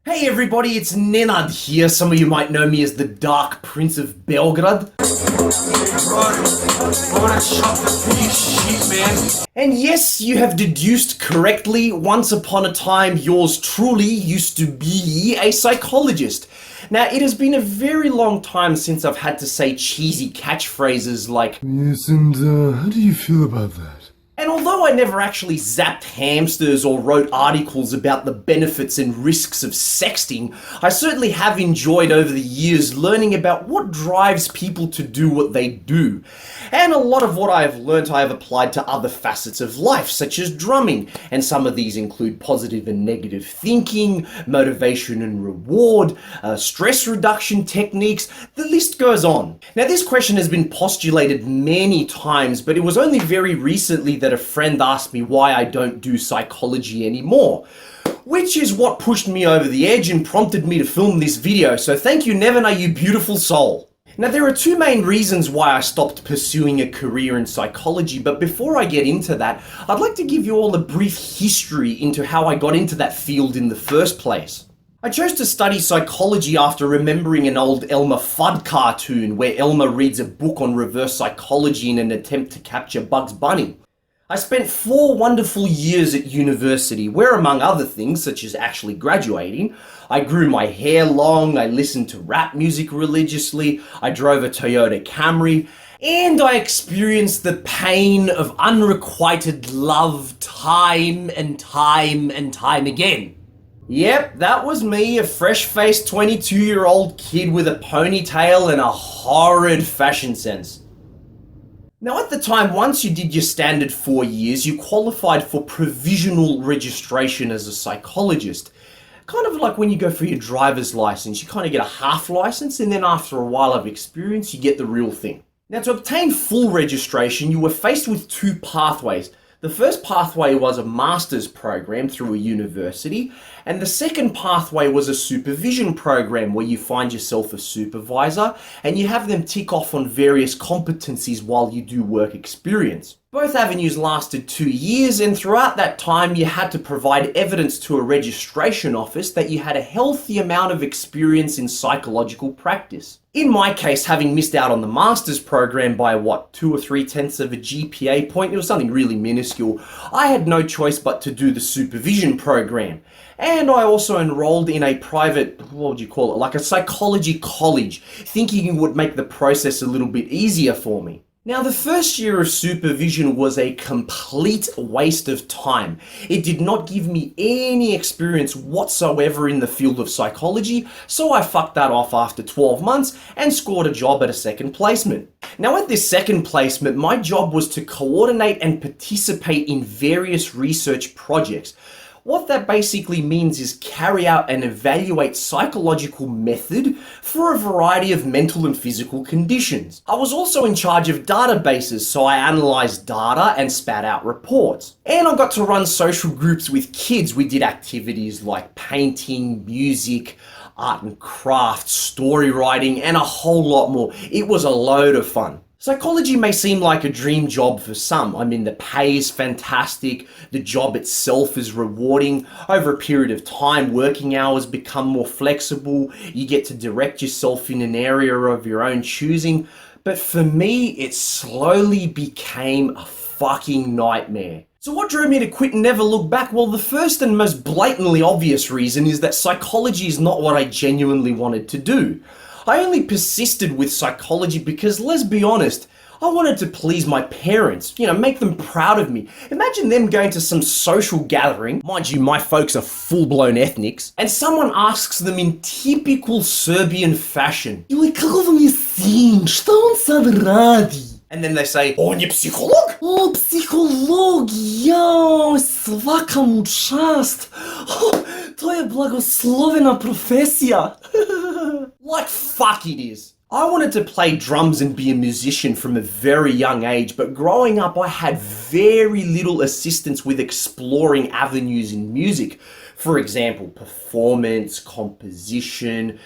Hey everybody, it's Nenad here. Some of you might know me as the Dark Prince of Belgrade. And yes, you have deduced correctly. Once upon a time, yours truly used to be a psychologist. Now, it has been a very long time since I've had to say cheesy catchphrases like, Yes, and how do you feel about that? and although I never actually zapped hamsters or wrote articles about the benefits and risks of sexting, I certainly have enjoyed over the years learning about what drives people to do what they do. And a lot of what I have learnt I have applied to other facets of life, such as drumming, and some of these include positive and negative thinking, motivation and reward, stress reduction techniques, the list goes on. Now this question has been postulated many times, but it was only very recently that a friend asked me why I don't do psychology anymore, which is what pushed me over the edge and prompted me to film this video, so thank you Nevana, you beautiful soul. Now there are two main reasons why I stopped pursuing a career in psychology, but before I get into that, I'd like to give you all a brief history into how I got into that field in the first place. I chose to study psychology after remembering an old Elmer Fudd cartoon where Elmer reads a book on reverse psychology in an attempt to capture Bugs Bunny. I spent 4 wonderful years at university where, among other things, such as actually graduating, I grew my hair long, I listened to rap music religiously, I drove a Toyota Camry, and I experienced the pain of unrequited love time and time and time again. Yep, that was me, a fresh-faced 22-year-old kid with a ponytail and a horrid fashion sense. Now at the time, once you did your standard 4 years, you qualified for provisional registration as a psychologist. Kind of like when you go for your driver's license, you kind of get a half license and then after a while of experience, you get the real thing. Now to obtain full registration, you were faced with 2 pathways. The first pathway was a master's program through a university, and the second pathway was a supervision program where you find yourself a supervisor and you have them tick off on various competencies while you do work experience. Both avenues lasted 2 years, and throughout that time you had to provide evidence to a registration office that you had a healthy amount of experience in psychological practice. In my case, having missed out on the master's program by 2 or 3 tenths of a GPA point, it was something really minuscule, I had no choice but to do the supervision program. And I also enrolled in a private, like a psychology college, thinking it would make the process a little bit easier for me. Now, the first year of supervision was a complete waste of time. It did not give me any experience whatsoever in the field of psychology, so I fucked that off after 12 months and scored a job at a second placement. Now, at this second placement, my job was to coordinate and participate in various research projects. What that basically means is carry out and evaluate psychological method for a variety of mental and physical conditions. I was also in charge of databases, so I analysed data and spat out reports. And I got to run social groups with kids. We did activities like painting, music, art and craft, story writing, and a whole lot more. It was a load of fun. Psychology may seem like a dream job for some. I mean, the pay is fantastic, the job itself is rewarding. Over a period of time, working hours become more flexible, you get to direct yourself in an area of your own choosing. But for me, it slowly became a fucking nightmare. So what drove me to quit and never look back? Well, the first and most blatantly obvious reason is that psychology is not what I genuinely wanted to do. I only persisted with psychology because, let's be honest, I wanted to please my parents, make them proud of me. Imagine them going to some social gathering, mind you, my folks are full-blown ethnics, and someone asks them in typical Serbian fashion, and then they say, on je psiholog? O, psiholog, jao, svaka mu čast. To je blagoslovena profesija. Like fuck it is. I wanted to play drums and be a musician from a very young age, but growing up I had very little assistance with exploring avenues in music. For example, performance, composition,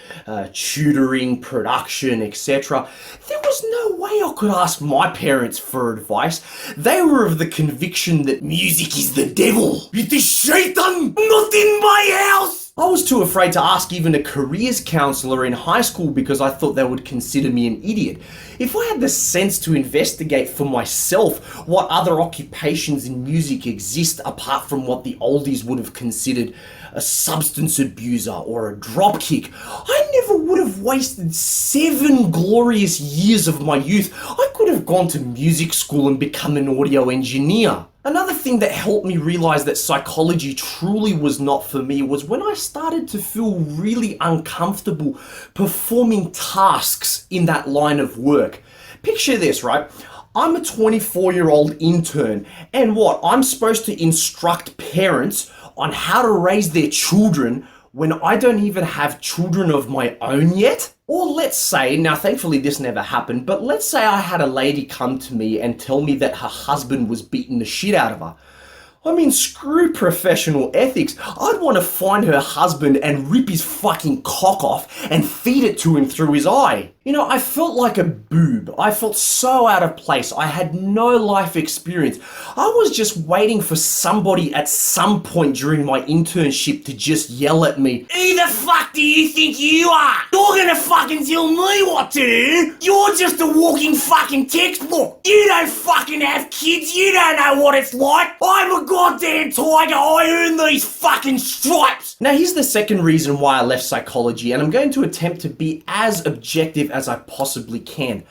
tutoring, production, etc. There was no way I could ask my parents for advice. They were of the conviction that music is the devil. It is Shaitan, not in my house! I was too afraid to ask even a careers counselor in high school because I thought they would consider me an idiot. If I had the sense to investigate for myself what other occupations in music exist apart from what the oldies would have considered a substance abuser or a dropkick, I never would have wasted 7 glorious years of my youth. I could have gone to music school and become an audio engineer. Another thing that helped me realize that psychology truly was not for me was when I started to feel really uncomfortable performing tasks in that line of work. Picture this, right? I'm a 24-year-old intern, and what? I'm supposed to instruct parents on how to raise their children when I don't even have children of my own yet? Or let's say, now thankfully this never happened, but let's say I had a lady come to me and tell me that her husband was beating the shit out of her. I mean, screw professional ethics. I'd want to find her husband and rip his fucking cock off and feed it to him through his eye. You know, I felt like a boob. I felt so out of place. I had no life experience. I was just waiting for somebody at some point during my internship to just yell at me, "Who the fuck do you think you are? You're gonna fucking tell me what to do? You're just a walking fucking textbook. You don't fucking have kids. You don't know what it's like. I'm a goddamn tiger. I earn these fucking stripes." Now here's the second reason why I left psychology, and I'm going to attempt to be as objective as I possibly can.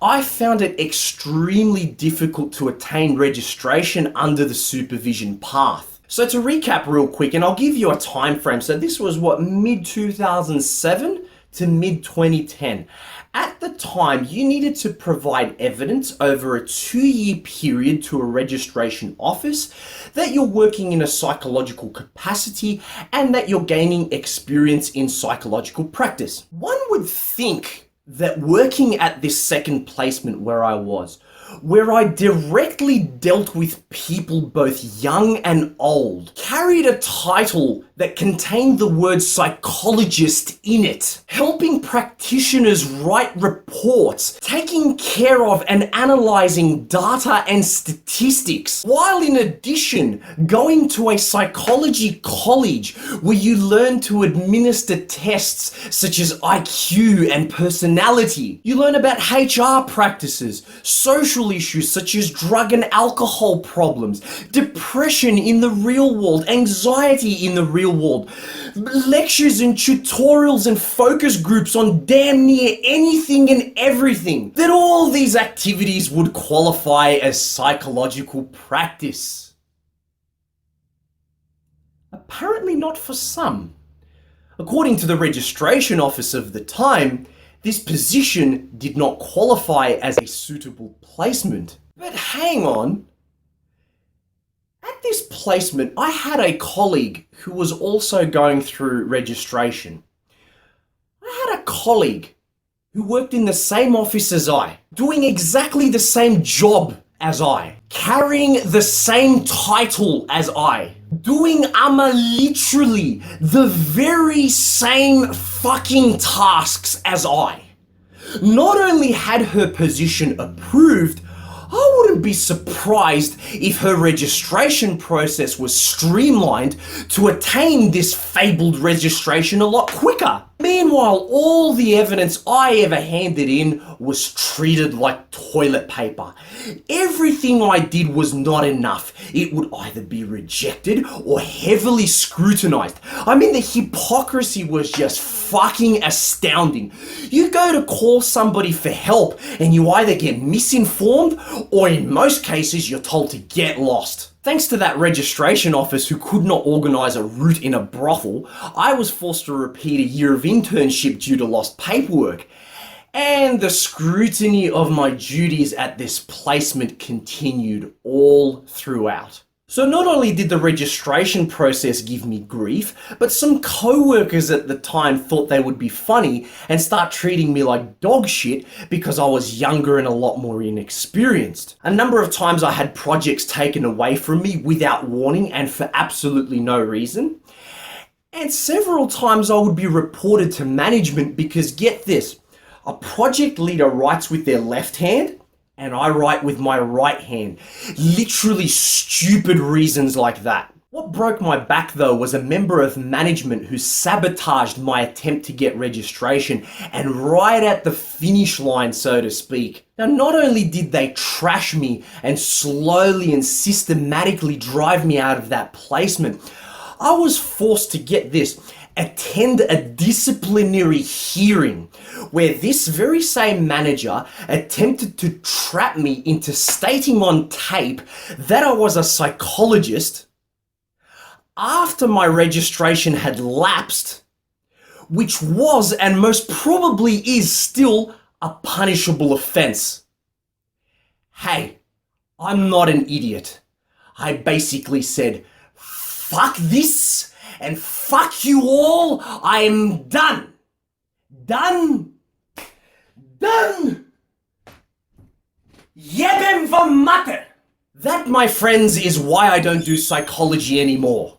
I found it extremely difficult to attain registration under the supervision path. So to recap real quick, and I'll give you a time frame. So this was what, mid 2007 to mid 2010. At the time, you needed to provide evidence over a 2-year period to a registration office that you're working in a psychological capacity and that you're gaining experience in psychological practice. One would think that working at this second placement where I was, where I directly dealt with people both young and old, carried a title that contained the word psychologist in it, helping practitioners write reports, taking care of and analyzing data and statistics, while in addition going to a psychology college where you learn to administer tests such as IQ and personality. You learn about HR practices, social issues such as drug and alcohol problems, depression in the real world, anxiety in the real world, lectures and tutorials and focus groups on damn near anything and everything. That all these activities would qualify as psychological practice. Apparently not for some. According to the registration office of the time, this position did not qualify as a suitable placement. But hang on. At this placement, I had a colleague who was also going through registration. I had a colleague who worked in the same office as I, doing exactly the same job as I, carrying the same title as I, doing literally the very same fucking tasks as I. Not only had her position approved, I wouldn't be surprised if her registration process was streamlined to attain this fabled registration a lot quicker. Meanwhile, all the evidence I ever handed in was treated like toilet paper. Everything I did was not enough. It would either be rejected or heavily scrutinized. I mean, the hypocrisy was just fucking astounding. You go to call somebody for help and you either get misinformed or in most cases you're told to get lost. Thanks to that registration office who could not organise a route in a brothel, I was forced to repeat a year of internship due to lost paperwork. And the scrutiny of my duties at this placement continued all throughout. So not only did the registration process give me grief, but some co-workers at the time thought they would be funny and start treating me like dog shit because I was younger and a lot more inexperienced. A number of times I had projects taken away from me without warning and for absolutely no reason. And several times I would be reported to management because, get this, a project leader writes with their left hand and I write with my right hand. Literally stupid reasons like that. What broke my back though was a member of management who sabotaged my attempt to get registration, and right at the finish line, so to speak. Now, not only did they trash me and slowly and systematically drive me out of that placement, I was forced to, get this, attend a disciplinary hearing where this very same manager attempted to trap me into stating on tape that I was a psychologist after my registration had lapsed, which was and most probably is still a punishable offense. Hey, I'm not an idiot. I basically said, fuck this and fuck you all. I'm done. Done. Done. Jebem vom Mathe. That, my friends, is why I don't do psychology anymore.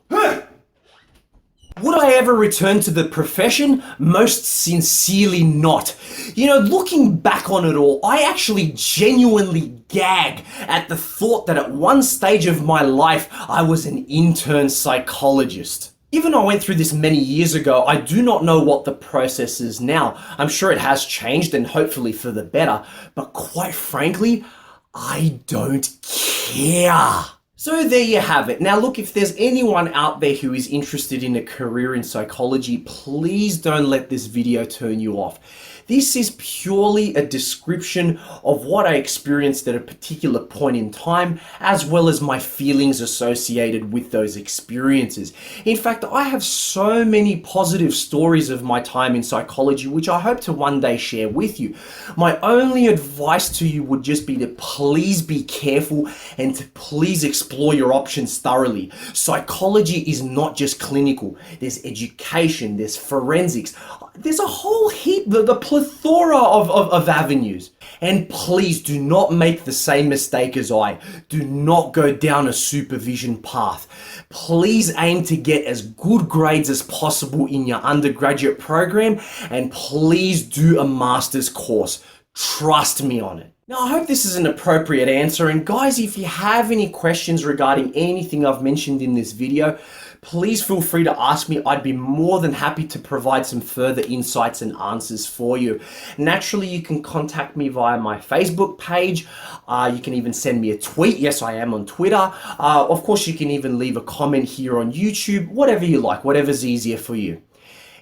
Would I ever return to the profession? Most sincerely not. You know, looking back on it all, I actually genuinely gag at the thought that at one stage of my life, I was an intern psychologist. Even though I went through this many years ago, I do not know what the process is now. I'm sure it has changed, and hopefully for the better, but quite frankly, I don't care. So there you have it. Now look, if there's anyone out there who is interested in a career in psychology, please don't let this video turn you off. This is purely a description of what I experienced at a particular point in time, as well as my feelings associated with those experiences. In fact, I have so many positive stories of my time in psychology, which I hope to one day share with you. My only advice to you would just be to please be careful and to please explore your options thoroughly. Psychology is not just clinical. There's education, there's forensics, there's a whole heap, the plethora of avenues. And please do not make the same mistake as I. Do not go down a supervision path. Please aim to get as good grades as possible in your undergraduate program, and please do a master's course. Trust me on it. Now, I hope this is an appropriate answer, and guys, if you have any questions regarding anything I've mentioned in this video, please feel free to ask me. I'd be more than happy to provide some further insights and answers for you. Naturally, you can contact me via my Facebook page. You can even send me a tweet. Yes, I am on Twitter. Of course, you can even leave a comment here on YouTube, whatever you like, whatever's easier for you.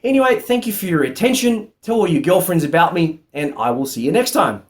Anyway, thank you for your attention. Tell all your girlfriends about me, and I will see you next time.